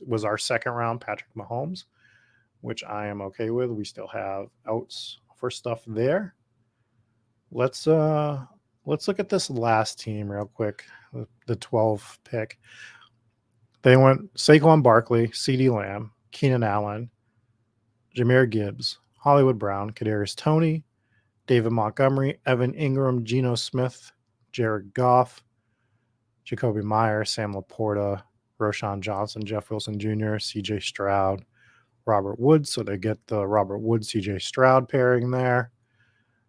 Speaker 1: was our second round Patrick Mahomes, which I am okay with. We still have outs for stuff there. Let's look at this last team real quick. The 12 pick. They went Saquon Barkley, CeeDee Lamb, Keenan Allen, Jahmyr Gibbs, Hollywood Brown, Kadarius Toney, David Montgomery, Evan Ingram, Geno Smith, Jared Goff, Jacoby Myers, Sam Laporta, Roshan Johnson, Jeff Wilson Jr., CJ Stroud, Robert Woods. So they get the Robert Woods, CJ Stroud pairing there.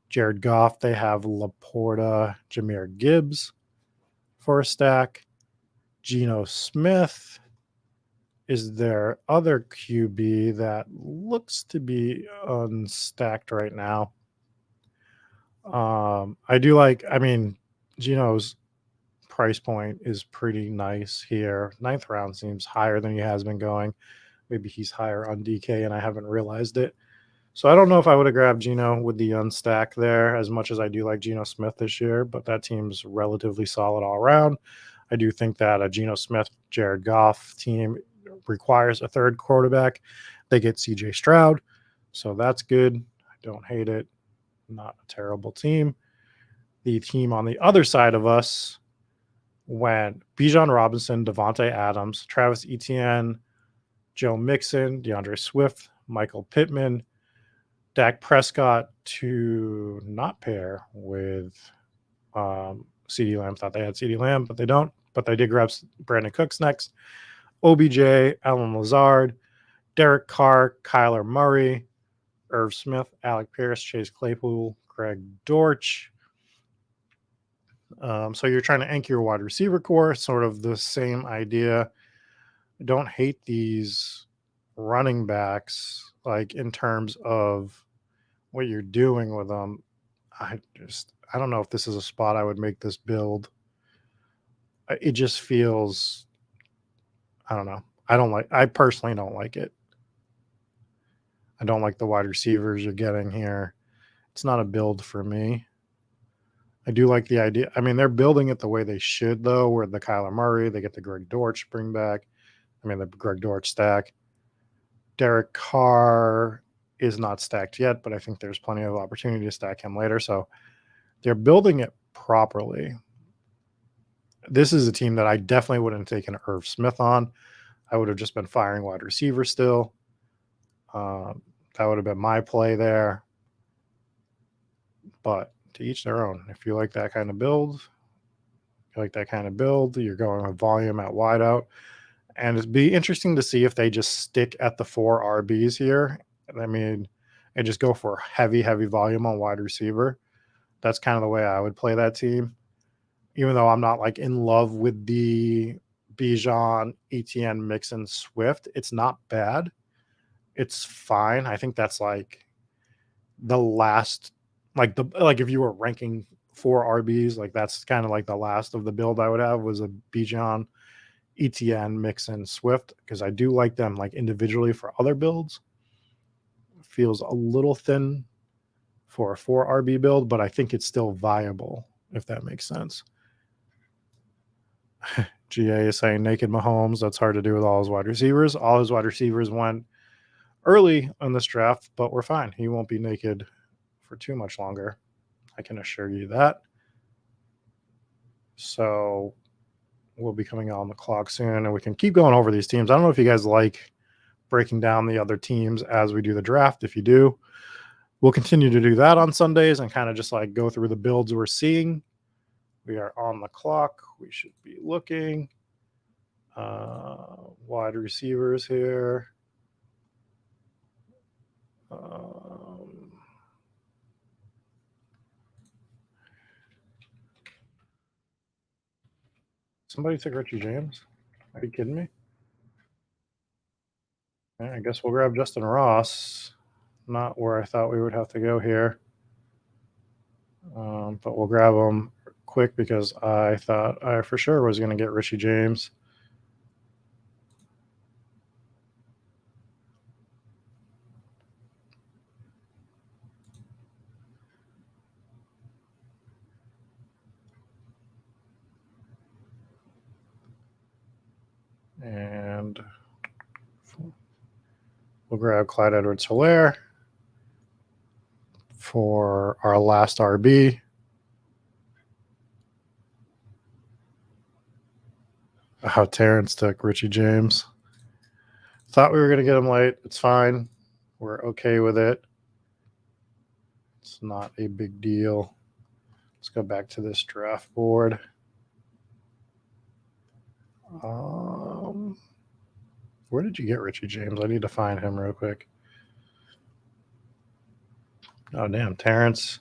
Speaker 1: Jared Goff, they have Laporta, Jahmyr Gibbs for a stack. Geno Smith is their other QB that looks to be unstacked right now. Geno's price point is pretty nice here. 9th round seems higher than he has been going. Maybe he's higher on DK and I haven't realized it. So I don't know if I would have grabbed Geno with the unstack there as much as I do like Geno Smith this year, but that team's relatively solid all around. I do think that a Geno Smith, Jared Goff team requires a third quarterback. They get CJ Stroud, so that's good. I don't hate it. Not a terrible team. The team on the other side of us went Bijan Robinson, Devontae Adams, Travis Etienne, Joe Mixon, DeAndre Swift, Michael Pittman, Dak Prescott to not pair with CeeDee Lamb. Thought they had CeeDee Lamb, but they don't. But they did grab Brandon Cooks next. OBJ, Alan Lazard, Derek Carr, Kyler Murray, Irv Smith, Alec Pierce, Chase Claypool, Greg Dortch. So you're trying to anchor your wide receiver core, sort of the same idea. I don't hate these running backs, like in terms of what you're doing with them. I don't know if this is a spot I would make this build. It just feels, I don't know. I personally don't like it. I don't like the wide receivers you're getting here. It's not a build for me. I do like the idea. I mean, they're building it the way they should, though, where the Kyler Murray, they get the Greg Dortch bring back. The Greg Dortch stack. Derek Carr is not stacked yet, but I think there's plenty of opportunity to stack him later. So they're building it properly. This is a team that I definitely wouldn't have taken Irv Smith on. I would have just been firing wide receiver still. That would have been my play there. But to each their own. If you like that kind of build, you're going with volume at wideout. And it'd be interesting to see if they just stick at the 4 RBs here. And just go for heavy volume on wide receiver. That's kind of the way I would play that team. Even though I'm not like in love with the Bijan, Etienne, Mixon, Swift, it's not bad. It's fine. I think that's like the last, like if you were ranking 4 RBs, like that's kind of like the last of the build I would have was a Bijan, Etienne, Mixon, Swift, because I do like them like individually for other builds. Feels a little thin for a 4 RB build, but I think it's still viable, if that makes sense. GA is saying naked Mahomes. That's hard to do with all his wide receivers. All his wide receivers went early in this draft, but we're fine. He won't be naked for too much longer. I can assure you that. So we'll be coming on the clock soon, and we can keep going over these teams. I don't know if you guys like breaking down the other teams as we do the draft. If you do, we'll continue to do that on Sundays and kind of just like go through the builds we're seeing. We are on the clock. We should be looking. Wide receivers here. Somebody took Richie James. Are you kidding me? I guess we'll grab Justin Ross. Not where I thought we would have to go here. But we'll grab him quick because I thought I for sure was going to get Richie James. And we'll grab Clyde Edwards-Helaire for our last RB. How Terrence took Richie James. Thought we were going to get him late. It's fine. We're okay with it. It's not a big deal. Let's go back to this draft board. Where did you get Richie James? I need to find him real quick. Oh, damn. Terrence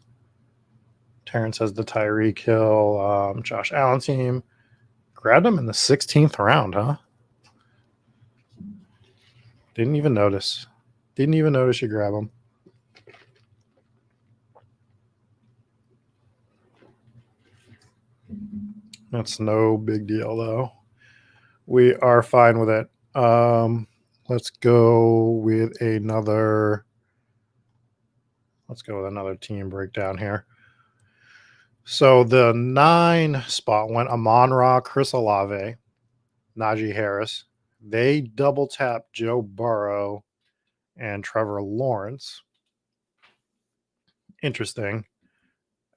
Speaker 1: has the Tyreek Hill, Josh Allen team. Grabbed him in the 16th round, huh? Didn't even notice. Didn't even notice you grab him. That's no big deal, though. We are fine with it. Let's go with another team breakdown here. So the 9 spot went Amon-Ra, Chris Olave, Najee Harris. They double tapped Joe Burrow and Trevor Lawrence. Interesting,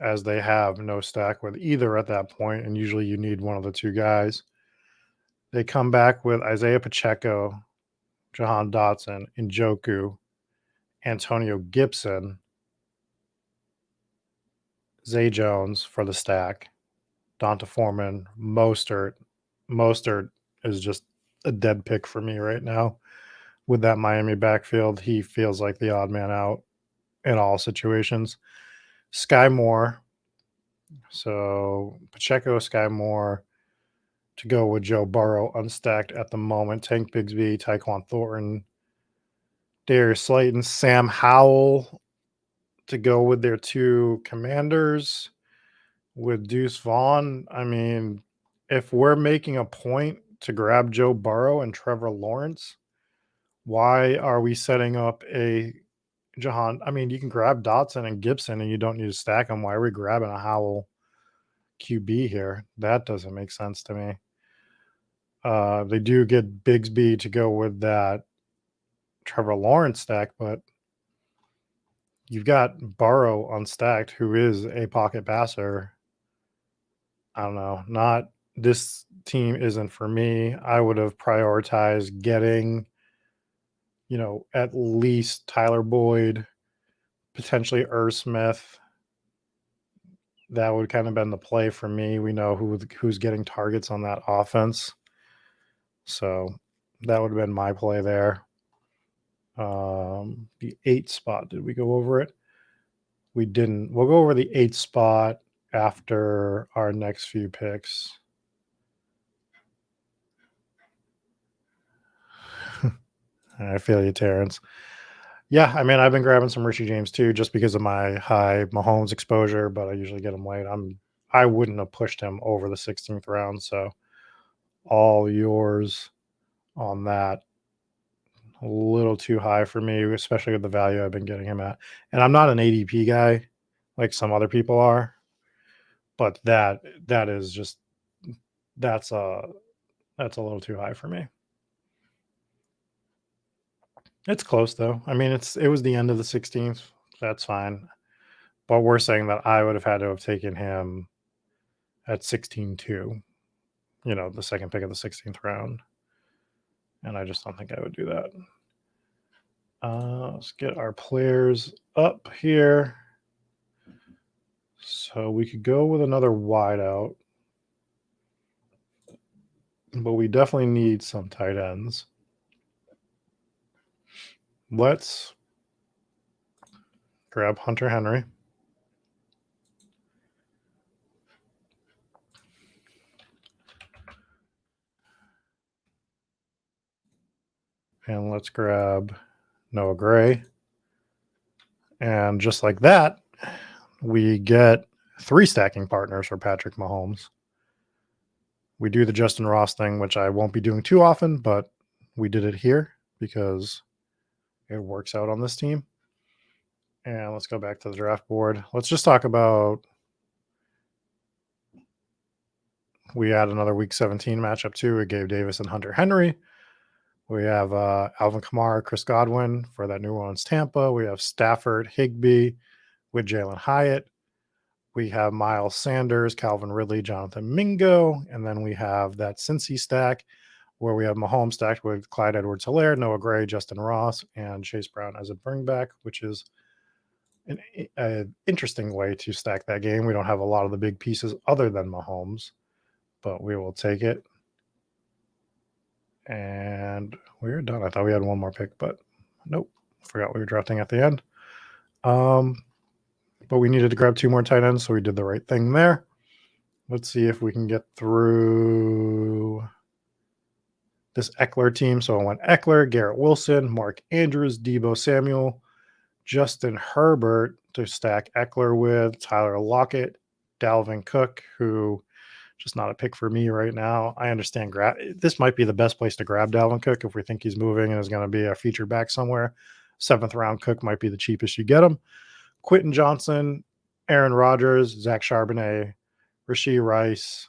Speaker 1: as they have no stack with either at that point, and usually you need one of the two guys. They come back with Isaiah Pacheco, Jahan Dotson, Njoku, Antonio Gibson, Zay Jones for the stack, Donta Foreman, Mostert. Mostert is just a dead pick for me right now. With that Miami backfield, he feels like the odd man out in all situations. Sky Moore. So Pacheco, Sky Moore to go with Joe Burrow unstacked at the moment. Tank Bigsby, Tyquan Thornton, Darius Slayton, Sam Howell to go with their 2 commanders with Deuce Vaughn. I mean, if we're making a point to grab Joe Burrow and Trevor Lawrence, why are we setting up a Jahan? I mean, you can grab Dotson and Gibson and you don't need to stack them. Why are we grabbing a Howell QB here? That doesn't make sense to me. They do get Bigsby to go with that Trevor Lawrence stack, but you've got Burrow unstacked, who is a pocket passer. I don't know. This team isn't for me. I would have prioritized getting, at least Tyler Boyd, potentially Smith. That would kind of been the play for me. We know who's getting targets on that offense. So that would have been my play there. The 8 spot, did we go over it? We didn't. We'll go over the 8 spot after our next few picks. I feel you, Terrence. Yeah, I mean, I've been grabbing some Richie James too, just because of my high Mahomes exposure, but I usually get him late. I wouldn't have pushed him over the 16th round, so all yours on that. A little too high for me, especially with the value I've been getting him at. And I'm not an ADP guy like some other people are, but that is just that's a little too high for me. It's close though. I mean, it was the end of the 16th. That's fine. But we're saying that I would have had to have taken him at 16-2, the second pick of the 16th round. And I just don't think I would do that. Let's get our players up here. So we could go with another wideout, but we definitely need some tight ends. Let's grab Hunter Henry. And let's grab Noah Gray. And just like that, we get 3 stacking partners for Patrick Mahomes. We do the Justin Ross thing, which I won't be doing too often, but we did it here because it works out on this team. And let's go back to the draft board. Let's just talk about, we had another week 17 matchup too with Gabe Davis and Hunter Henry. We have Alvin Kamara, Chris Godwin for that New Orleans Tampa. We have Stafford, Higbee with Jalen Hyatt. We have Miles Sanders, Calvin Ridley, Jonathan Mingo. And then we have that Cincy stack where we have Mahomes stacked with Clyde Edwards-Helaire, Noah Gray, Justin Ross, and Chase Brown as a bringback, which is an interesting way to stack that game. We don't have a lot of the big pieces other than Mahomes, but we will take it. And we're done. I thought we had one more pick, but nope. Forgot we were drafting at the end. But we needed to grab 2 more tight ends, so we did the right thing there. Let's see if we can get through this Eckler team. So I went Eckler, Garrett Wilson, Mark Andrews, Deebo Samuel, Justin Herbert to stack Eckler with, Tyler Lockett, Dalvin Cook, who just not a pick for me right now. I understand this might be the best place to grab Dalvin Cook if we think he's moving and is going to be a feature back somewhere. 7th round Cook might be the cheapest you get him. Quentin Johnson, Aaron Rodgers, Zach Charbonnet, Rashee Rice,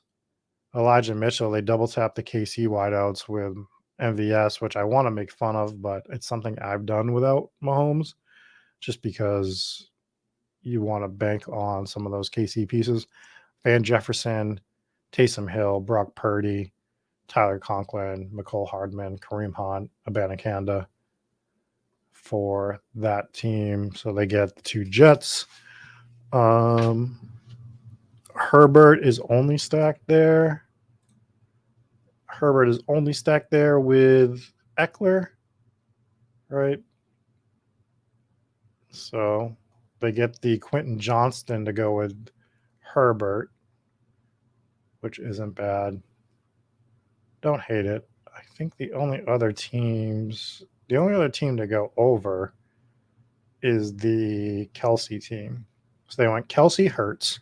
Speaker 1: Elijah Mitchell. They double tap the KC wideouts with MVS, which I want to make fun of, but it's something I've done without Mahomes just because you want to bank on some of those KC pieces. Van Jefferson, Taysom Hill, Brock Purdy, Tyler Conklin, Mecole Hardman, Kareem Hunt, Abanikanda for that team. So they get the 2 Jets. Herbert is only stacked there. Herbert is only stacked there with Eckler, right? So they get the Quentin Johnston to go with Herbert, which isn't bad. Don't hate it. I think the only other team to go over is the Kelsey team. So they went Kelsey, Hurts,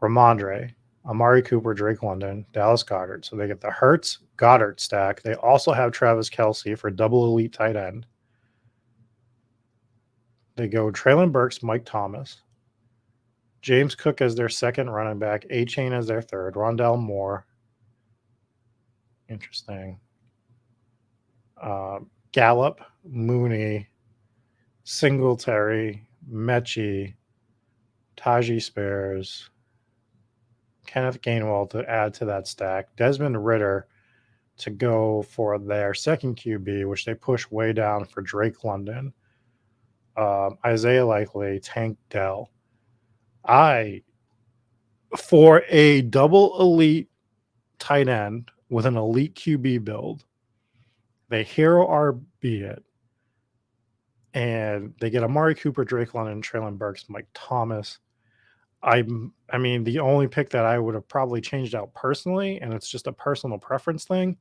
Speaker 1: Ramondre, Amari Cooper, Drake London, Dallas Goedert. So they get the Hurts, Goddard stack. They also have Travis Kelsey for double elite tight end. They go Treylon Burks, Mike Thomas, James Cook as their second running back, A-Chain as their third, Rondell Moore. Interesting. Gallup, Mooney, Singletary, Mechie, Tajee Spears, Kenneth Gainwell to add to that stack, Desmond Ridder to go for their second QB, which they push way down for Drake London, Isaiah Likely, Tank Dell. For a double elite tight end with an elite QB build, they hero RB it, and they get Amari Cooper, Drake London, Treylon Burks, Mike Thomas. I mean, the only pick that I would have probably changed out personally, and it's just a personal preference thing,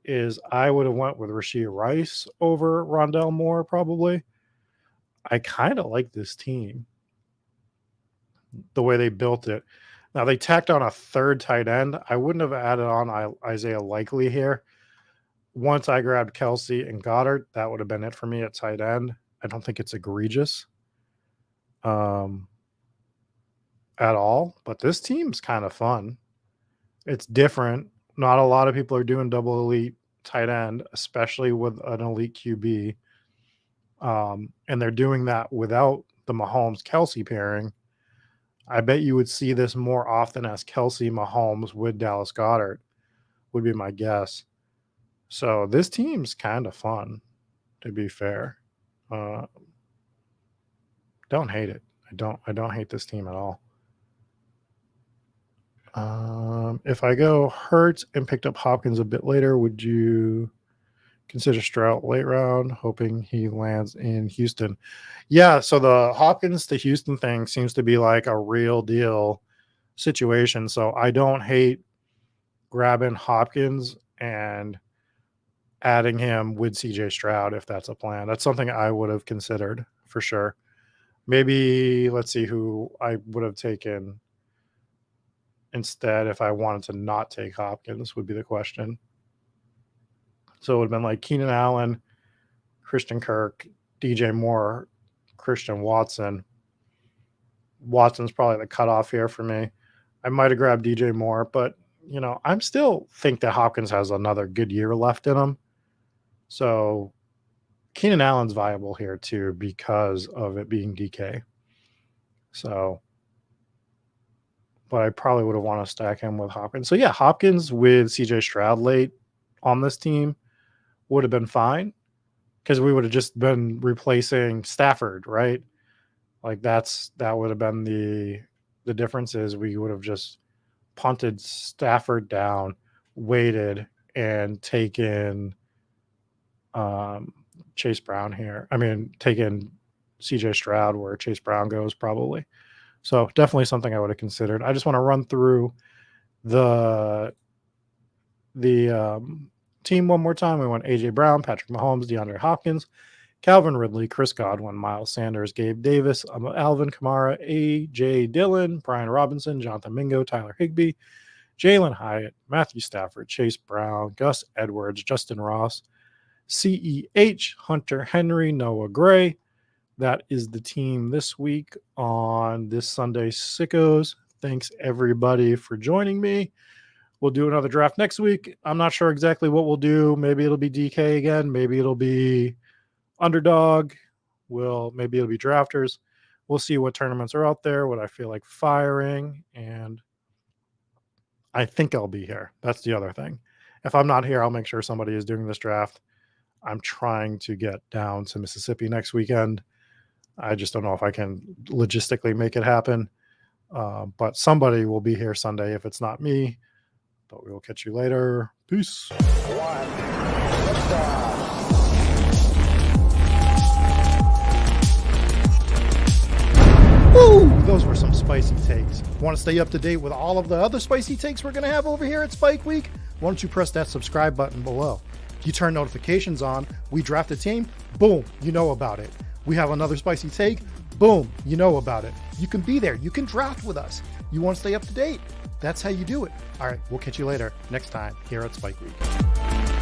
Speaker 1: is I would have went with Rashee Rice over Rondell Moore probably. I kind of like this team, the way they built it. Now, they tacked on a 3rd tight end. I wouldn't have added on Isaiah Likely here. Once I grabbed Kelsey and Goddard, that would have been it for me at tight end. I don't think it's egregious at all, but this team's kind of fun. It's different. Not a lot of people are doing double elite tight end, especially with an elite QB. And they're doing that without the Mahomes-Kelsey pairing. I bet you would see this more often as Kelsey Mahomes with Dallas Goedert, would be my guess. So this team's kind of fun, to be fair. Don't hate it. I don't hate this team at all. If I go Hurts and picked up Hopkins a bit later, would you consider Stroud late round, hoping he lands in Houston? Yeah, so the Hopkins to Houston thing seems to be like a real deal situation. So I don't hate grabbing Hopkins and adding him with CJ Stroud if that's a plan. That's something I would have considered for sure. Maybe let's see who I would have taken instead if I wanted to not take Hopkins would be the question. So it would have been like Keenan Allen, Christian Kirk, DJ Moore, Christian Watson. Watson's probably the cutoff here for me. I might have grabbed DJ Moore, but I'm still think that Hopkins has another good year left in him. So Keenan Allen's viable here too because of it being DK. So, but I probably would have wanted to stack him with Hopkins. So yeah, Hopkins with CJ Stroud late on this team would have been fine because we would have just been replacing Stafford, right? Like that would have been the difference is we would have just punted Stafford down, waited, and taken Chase Brown here. I mean, taken CJ Stroud where Chase Brown goes probably. So definitely something I would have considered. I just want to run through the team one more time. We went AJ Brown, Patrick Mahomes, DeAndre Hopkins, Calvin Ridley, Chris Godwin, Miles Sanders, Gabe Davis, Alvin Kamara, AJ Dillon, Brian Robinson, Jonathan Mingo, Tyler Higbee, Jalen Hyatt, Matthew Stafford, Chase Brown, Gus Edwards, Justin Ross, CEH, Hunter Henry, Noah Gray. That is the team this week on this Sunday Sickos. Thanks everybody for joining me. We'll do another draft next week. I'm not sure exactly what we'll do. Maybe it'll be DK again. Maybe it'll be underdog. Maybe it'll be drafters. We'll see what tournaments are out there, what I feel like firing, and I think I'll be here. That's the other thing. If I'm not here, I'll make sure somebody is doing this draft. I'm trying to get down to Mississippi next weekend. I just don't know if I can logistically make it happen. But somebody will be here Sunday if it's not me. But we will catch you later. Peace. Woo! Those were some spicy takes. Want to stay up to date with all of the other spicy takes we're going to have over here at Spike Week? Why don't you press that subscribe button below? You turn notifications on, we draft a team, boom, you know about it. We have another spicy take, boom, you know about it. You can be there. You can draft with us. You want to stay up to date? That's how you do it. All right, we'll catch you later next time here at Spike Week.